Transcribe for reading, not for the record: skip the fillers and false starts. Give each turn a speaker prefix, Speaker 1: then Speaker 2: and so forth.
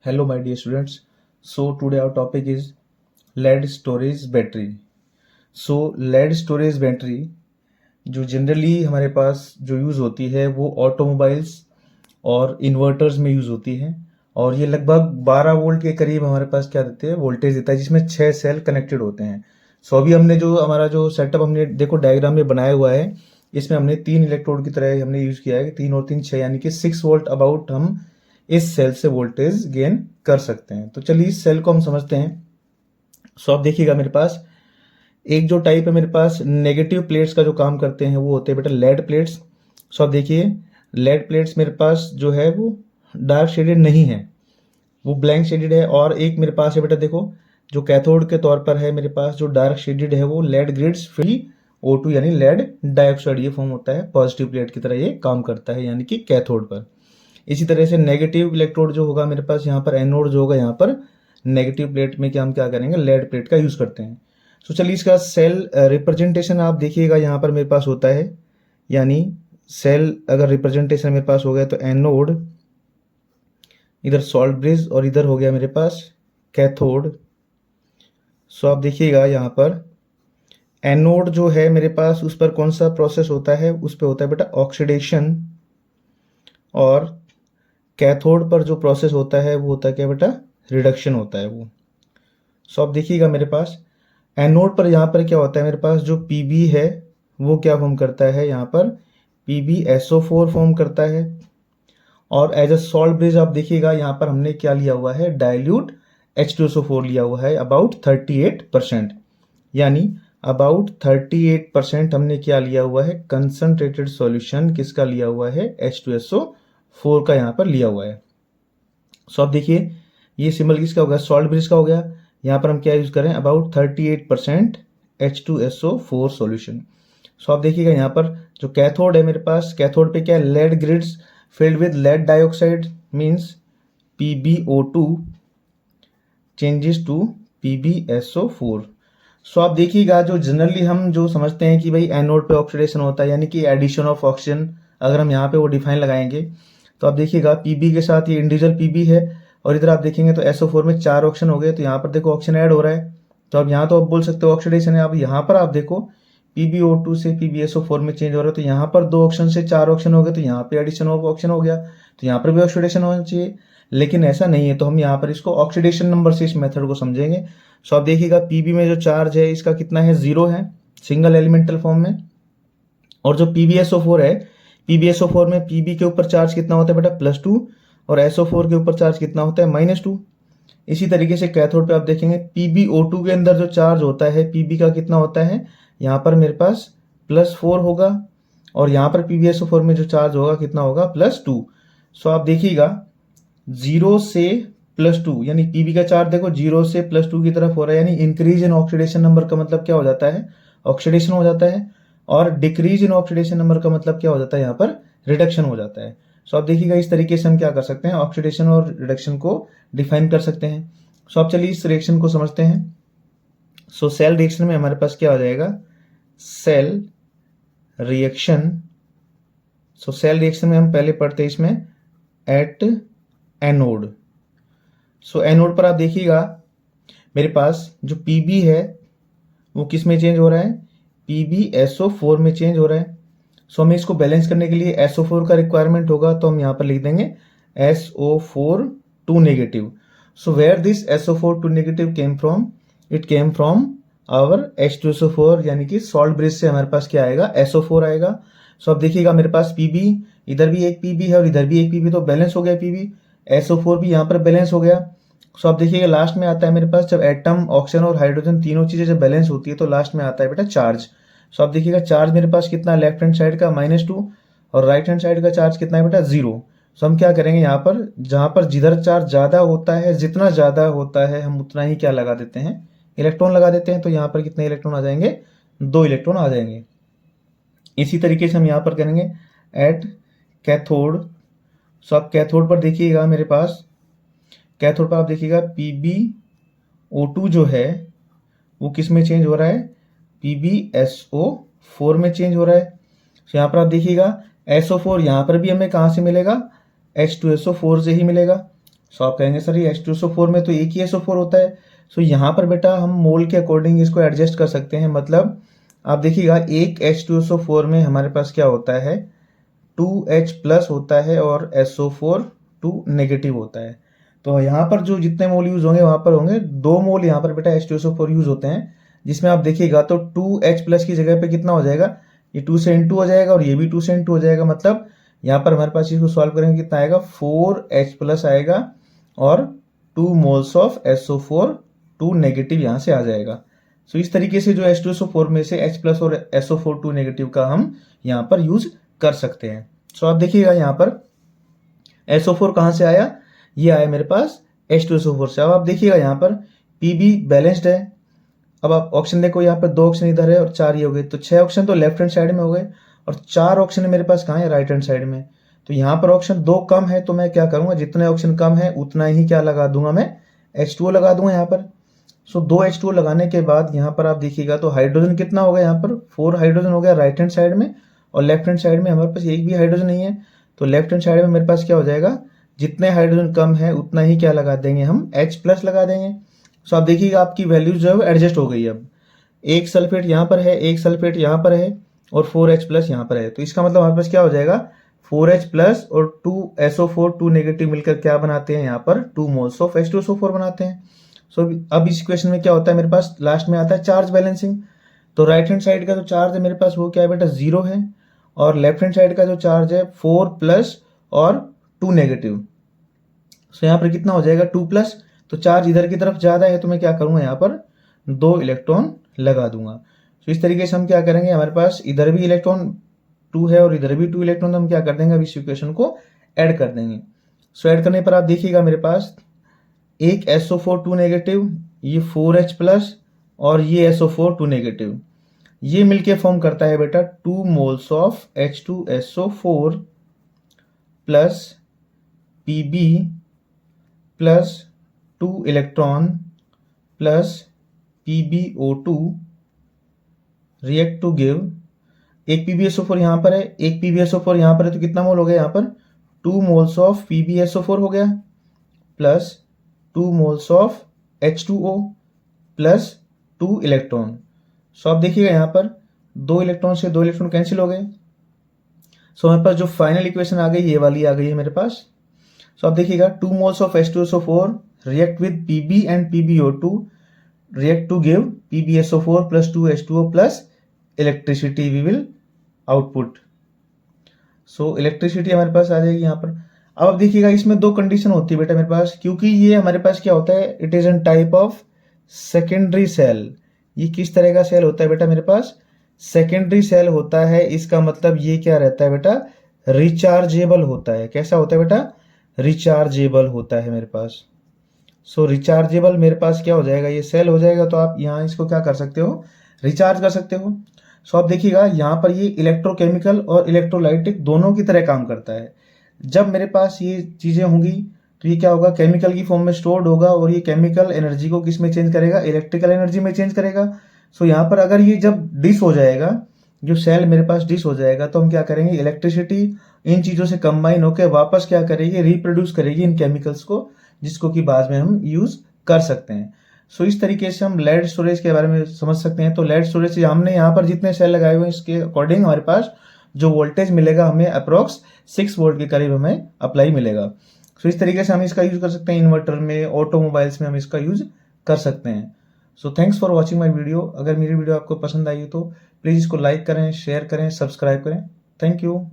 Speaker 1: Hello, my dear students. So today our topic is lead storage battery. So lead storage battery जो generally हमारे पास जो use होती है वो ऑटोमोबाइल्स और इन्वर्टर्स में यूज़ होती है और ये लगभग 12 वोल्ट के करीब हमारे पास क्या देते हैं वोल्टेज देता है जिसमें 6 सेल कनेक्टेड होते हैं। सो अभी हमने जो हमारा जो सेटअप हमने देखो डायग्राम में बनाया हुआ है इसमें हमने 3 इलेक्ट्रोड की तरह हमने यूज़ किया है कि 3 और 3 6 यानी कि 6 वोल्ट अबाउट हम इस सेल से वोल्टेज गेन कर सकते हैं। तो चलिए इस सेल को हम समझते हैं। सो आप देखिएगा मेरे पास एक जो टाइप है मेरे पास नेगेटिव प्लेट्स का जो काम करते हैं वो होते हैं बेटा लेड प्लेट्स। सो आप देखिए लेड प्लेट्स मेरे पास जो है वो डार्क शेडेड नहीं है, वो ब्लैंक शेडेड है। और एक मेरे पास है बेटा देखो जो कैथोड के तौर पर है मेरे पास जो डार्क शेडेड है वो लेड ग्रिड्स फ्री O2 यानी लेड डाइऑक्साइड ये फॉर्म होता है, पॉजिटिव प्लेट की तरह ये काम करता है यानी कि कैथोड पर। इसी तरह से नेगेटिव इलेक्ट्रोड जो होगा मेरे पास यहाँ पर एनोड जो होगा यहाँ पर नेगेटिव प्लेट में क्या हम क्या करेंगे लेड प्लेट का यूज करते हैं। तो चलिए इसका सेल रिप्रेजेंटेशन आप देखिएगा यहाँ पर मेरे पास होता है, यानी सेल अगर रिप्रेजेंटेशन मेरे पास हो गया तो एनोड इधर सॉल्ट ब्रिज और इधर हो गया मेरे पास कैथोड। सो आप देखिएगा यहाँ पर एनोड जो है मेरे पास उस पर कौन सा प्रोसेस होता है, उस पर होता है बेटा ऑक्सीडेशन, और कैथोड पर जो प्रोसेस होता है वो होता है क्या बेटा रिडक्शन होता है वो। सो आप देखिएगा मेरे पास एनोड पर यहाँ पर क्या होता है मेरे पास जो Pb है वो क्या फॉर्म करता है यहाँ पर PbSO4 फॉर्म करता है। और एज अ सॉल्ट ब्रिज आप देखिएगा यहाँ पर हमने क्या लिया हुआ है डाइल्यूट H2SO4 लिया हुआ है अबाउट 38%, यानी अबाउट 38% हमने क्या लिया हुआ है कंसंट्रेटेड सॉल्यूशन किसका लिया हुआ है H2SO4 का यहाँ पर लिया हुआ है। सो आप देखिए ये सिंबल किसका होगा सॉल्ट ब्रिज का हो गया। यहाँ पर हम क्या यूज करें अबाउट 38% H2SO4 सॉल्यूशन। सो आप देखिएगा यहाँ पर जो कैथोड है मेरे पास कैथोड पे क्या है lead grids filled with lead dioxide means PbO2 changes to PbSO4। So आप देखिएगा जो जनरली हम जो समझते हैं कि भाई एनोड पे ऑक्सीडेशन होता है यानी कि एडिशन ऑफ ऑक्सीजन, अगर हम यहाँ पे वो डिफाइन लगाएंगे तो आप देखिएगा Pb के साथ ये इंडिविजुअल Pb है और इधर आप देखेंगे तो SO4 में 4 ऑक्सीजन हो गए, तो यहाँ पर देखो ऑक्सीजन ऐड हो रहा है। तो अब यहाँ तो आप बोल सकते हो ऑक्सीडेशन है। अब यहाँ पर आप देखो PbO2 से PbSO4 में चेंज हो रहा है, तो यहाँ पर 2 ऑक्सीजन से 4 ऑक्सीजन हो गए, तो यहाँ पे एडिशन ऑफ ऑक्सीजन हो गया, तो यहाँ पर भी ऑक्सीडेशन होना चाहिए, लेकिन ऐसा नहीं है। तो हम यहाँ पर इसको ऑक्सीडेशन नंबर से इस मेथड को समझेंगे। सो आप देखिएगा Pb में जो चार्ज है इसका कितना है 0 है सिंगल एलिमेंटल फॉर्म में, और जो PbSO4 है PbSO4 में Pb के ऊपर चार्ज कितना होता है बेटा +2 और SO4 के ऊपर चार्ज कितना होता है -2। इसी तरीके से कैथोड पे आप देखेंगे PbO2 के अंदर जो चार्ज होता है Pb का कितना होता है यहाँ पर मेरे पास +4 होगा, और यहाँ पर PbSO4 में जो चार्ज होगा कितना होगा +2। सो आप देखिएगा 0 से +2 यानी Pb का चार्ज देखो 0 से +2 की तरफ हो रहा है, यानी इंक्रीज इन ऑक्सीडेशन नंबर का मतलब क्या हो जाता है ऑक्सीडेशन हो जाता है, और डिक्रीज इन ऑक्सीडेशन नंबर का मतलब क्या हो जाता है यहाँ पर रिडक्शन हो जाता है। सो आप देखिएगा इस तरीके से हम क्या कर सकते हैं ऑक्सीडेशन और रिडक्शन को डिफाइन कर सकते हैं। सो आप चलिए इस रिएक्शन को समझते हैं। सो सेल रिएक्शन में हमारे पास क्या आ जाएगा सेल रिएक्शन। सो सेल रिएक्शन में हम पहले पढ़ते हैं इसमें एट एनोड। सो एनोड पर आप देखिएगा मेरे पास जो Pb है वो किस में चेंज हो रहा है PbSO4 में चेंज हो रहा है। सो हमें इसको बैलेंस करने के लिए SO4 का रिक्वायरमेंट होगा, तो हम यहाँ पर लिख देंगे SO4 2 negative. So where this SO4 2 negative came from, it came from our H2SO4 यानी कि सॉल्ट ब्रिज से हमारे पास क्या आएगा SO4 आएगा। सो अब देखिएगा मेरे पास Pb इधर भी एक Pb है और इधर भी एक Pb, तो बैलेंस हो गया Pb, SO4 भी यहाँ पर बैलेंस हो गया। सो आप देखिएगा लास्ट में आता है मेरे पास जब एटम ऑक्सीजन और हाइड्रोजन तीनों चीजें जब बैलेंस होती है तो लास्ट में आता है बेटा चार्ज। सो आप देखिएगा चार्ज मेरे पास कितना है लेफ्ट हैंड साइड का -2 और राइट हैंड साइड का चार्ज कितना है बेटा 0। सो हम क्या करेंगे यहाँ पर जहां पर जिधर चार्ज ज्यादा होता है जितना ज्यादा होता है हम उतना ही क्या लगा देते हैं इलेक्ट्रॉन लगा देते हैं, तो यहाँ पर कितने इलेक्ट्रॉन आ जाएंगे 2 इलेक्ट्रॉन आ जाएंगे। इसी तरीके से हम यहाँ पर करेंगे एट कैथोड। सो आप कैथोड पर देखिएगा मेरे पास कैथोड पर आप देखिएगा PbO2 जो है वो किस में चेंज हो रहा है PbSO4 में चेंज हो रहा है। तो यहाँ पर आप देखिएगा SO4 यहाँ पर भी हमें कहाँ से मिलेगा H2SO4 से ही मिलेगा, सो आप कहेंगे सर ये H2SO4 में तो एक ही SO4 होता है। सो यहाँ पर बेटा हम मोल के अकॉर्डिंग इसको एडजस्ट कर सकते हैं। मतलब आप देखिएगा एक H2SO4 में हमारे पास क्या होता है, 2H प्लस होता है और SO4 2 नेगेटिव होता है। तो यहाँ पर जो जितने मोल यूज होंगे वहां पर होंगे 2 मोल यहाँ पर बेटा H2SO4 यूज होते हैं, जिसमें आप देखिएगा तो 2H प्लस की जगह पे कितना हो जाएगा, ये 2 से इंटू हो जाएगा और ये भी 2 से इंटू हो जाएगा। मतलब यहाँ पर हमारे पास इसको सॉल्व करेंगे कितना आएगा, 4H प्लस आएगा और 2 मोल्स ऑफ SO4 2 नेगेटिव यहाँ से आ जाएगा। सो इस तरीके से जो H2SO4 में से H प्लस और SO4 2 नेगेटिव का हम यहाँ पर यूज कर सकते हैं। सो आप देखिएगा यहाँ पर SO4 कहाँ से आया, ये आया मेरे पास H2SO4 से। अब आप देखिएगा यहाँ पर PB बैलेंस्ड है। अब आप ऑप्शन देखो, यहाँ पर 2 ऑप्शन इधर है और 4 ये हो गए, तो 6 ऑप्शन तो लेफ्ट हैंड साइड में हो गए और 4 ऑप्शन मेरे पास कहाँ है, राइट हैंड साइड में। तो यहाँ पर ऑप्शन 2 कम है, तो मैं क्या करूंगा, जितने ऑप्शन कम है उतना ही क्या लगा दूंगा, मैं H2O लगा दूंगा यहाँ पर। सो 2 H2O लगाने के बाद यहाँ पर आप देखिएगा तो हाइड्रोजन कितना हो गया, यहाँ पर 4 हाइड्रोजन हो गया राइट हैंड साइड में, और लेफ्ट हैंड साइड में हमारे पास एक भी हाइड्रोजन नहीं है। तो लेफ्ट हैंड साइड में मेरे पास क्या हो जाएगा, जितने हाइड्रोजन कम है उतना ही क्या लगा देंगे, हम H प्लस लगा देंगे। सो आप देखिएगा आपकी वैल्यूज जो है वो एडजस्ट हो गई। अब एक सल्फेट यहाँ पर है, एक सल्फेट यहाँ पर है और 4H प्लस यहाँ पर है। तो इसका मतलब हमारे पास क्या हो जाएगा, 4H प्लस और 2SO4 2 नेगेटिव मिलकर क्या बनाते हैं, यहाँ पर 2 मोल्स ऑफ H2SO4 बनाते हैं। सो अब इस इक्वेशन में क्या होता है, मेरे पास लास्ट में आता है चार्ज बैलेंसिंग। तो राइट हैंड साइड का जो चार्ज है मेरे पास वो क्या है बेटा, 0 है, और लेफ्ट हैंड साइड का जो चार्ज है 4 प्लस और 2 नेगेटिव। सो यहाँ पर कितना हो जाएगा, 2 प्लस, तो चार्ज इधर की तरफ ज्यादा है तो मैं क्या करूंगा, यहाँ पर 2 इलेक्ट्रॉन लगा दूंगा। तो इस तरीके से हम क्या करेंगे, हमारे पास इधर भी इलेक्ट्रॉन 2 है और इधर भी 2 इलेक्ट्रॉन, तो हम क्या कर देंगे, अब इस इक्वेशन को ऐड कर देंगे। सो ऐड करने पर आप देखिएगा मेरे पास एक SO4 2 नेगेटिव, ये 4H प्लस और ये SO4 2 नेगेटिव, ये मिलके फॉर्म करता है बेटा 2 moles of H2SO4 plus Pb plus 2 electron plus PbO2 react to give, एक PbSO4 यहाँ पर है, एक PbSO4 यहाँ पर है, तो कितना मोल हो गया, यहाँ पर 2 मोल्स ऑफ PbSO4 हो गया plus 2 moles of H2O plus 2 electron. So आप देखिएगा यहाँ पर 2 इलेक्ट्रॉन से 2 इलेक्ट्रॉन कैंसिल हो गए। सो हमारे पास जो फाइनल इक्वेशन आ गई ये वाली आ गई है मेरे पास। सो आप देखिएगा 2 moles of H2SO4 react with Pb and PbO2 react to give PbSO4 plus 2H2O plus electricity we will output। So electricity हमारे पास आ जाएगी यहाँ पर। अब आप देखिएगा इसमें 2 कंडीशन होती है बेटा मेरे पास, क्योंकि ये हमारे पास क्या होता है, it is an type of secondary cell. ये किस तरह का सेल होता है बेटा, मेरे पास सेकेंडरी सेल होता है। इसका मतलब ये क्या रहता है बेटा, रिचार्जेबल होता है। कैसा होता है बेटा, रिचार्जेबल होता है मेरे पास। सो रिचार्जेबल मेरे पास क्या हो जाएगा, ये सेल हो जाएगा। तो आप यहाँ इसको क्या कर सकते हो, रिचार्ज कर सकते हो। सो आप देखिएगा यहाँ पर ये इलेक्ट्रोकेमिकल और इलेक्ट्रोलाइटिक दोनों की तरह काम करता है। जब मेरे पास ये चीजें होंगी तो ये क्या होगा, केमिकल की फॉर्म में स्टोर्ड होगा और ये केमिकल एनर्जी को किस में चेंज करेगा, इलेक्ट्रिकल एनर्जी में चेंज करेगा। सो यहाँ पर अगर ये जब डिस हो जाएगा, जो सेल मेरे पास डिस हो जाएगा, तो हम क्या करेंगे, इलेक्ट्रिसिटी इन चीजों से कंबाइन होकर वापस क्या करेगी, रिप्रोड्यूस करेगी इन केमिकल्स को, जिसको कि बाद में हम यूज कर सकते हैं। सो इस तरीके से हम लेड स्टोरेज के बारे में समझ सकते हैं। तो लेड स्टोरेज से हमने यहाँ पर जितने सेल लगाए हुए हैं इसके अकॉर्डिंग हमारे पास जो वोल्टेज मिलेगा हमें अप्रोक्स 6 वोल्ट के करीब हमें अप्लाई मिलेगा। सो इस तरीके से हम इसका यूज कर सकते हैं, इन्वर्टर में, ऑटोमोबाइल्स में हम इसका यूज कर सकते हैं। So thanks for watching my video. अगर मेरी वीडियो आपको पसंद आई तो प्लीज इसको लाइक करें, शेयर करें, सब्सक्राइब करें। Thank you.